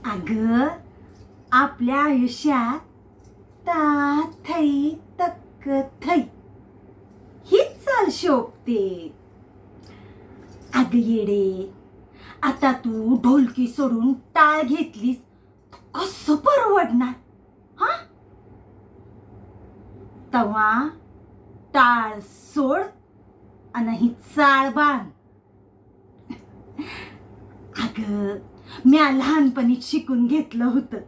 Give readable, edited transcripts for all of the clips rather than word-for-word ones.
अगं, आपल्या आयुष्यात ता थई तक्क थई हीच चाल शोभते. अग येडे, आता तू ढोलकी सोडून टाळ घेतलीस कसं परवडणार? हा, तवा टाळ सोड आणि ही चाळ बांध. अगं, म्या लहानपणीच शिकून घेतलं होतं,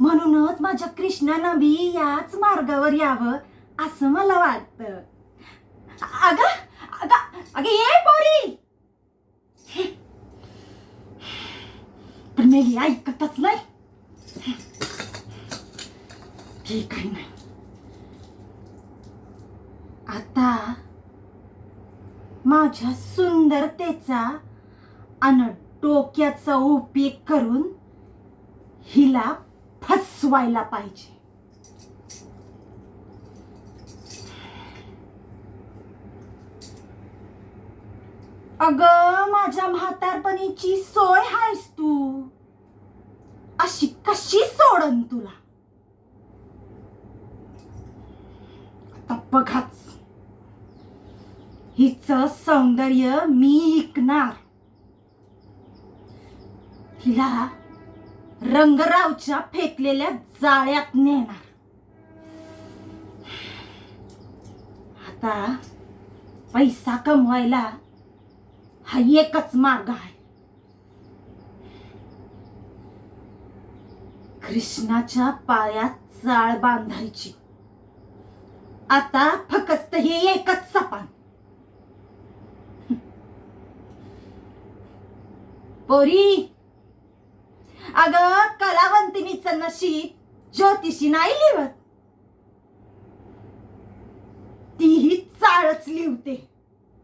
म्हणूनच माझ्या कृष्णानं बी याच मार्गावर यावं असं मला वाटतं. अगं अगं अगं ये पोरी. पण मेली ऐकतच नाही. ठीक आहे नाही, आता माझ्या सुंदरतेचा आणि डोक्याचा उपयोग करून हिला फसवायला पाहिजे. अगं, माझ्या म्हातारपणीची सोय आहेस तू, अशी कशी सोडन तुला? आता बघाच, हिचं सौंदर्य मी ऐकणार. हिला रंगरावच्या फेकलेल्या जाळ्यात नेणार. आता पैसा कमवायला हा एकच मार्ग आहे. कृष्णाच्या पायात जाळ बांधायची. आता फक्त हे एकच सपान. पोरी, अगं, कलावंतिनीचं नशीब ज्योतिषी नाही लिहत, तीही चाळच लिवते.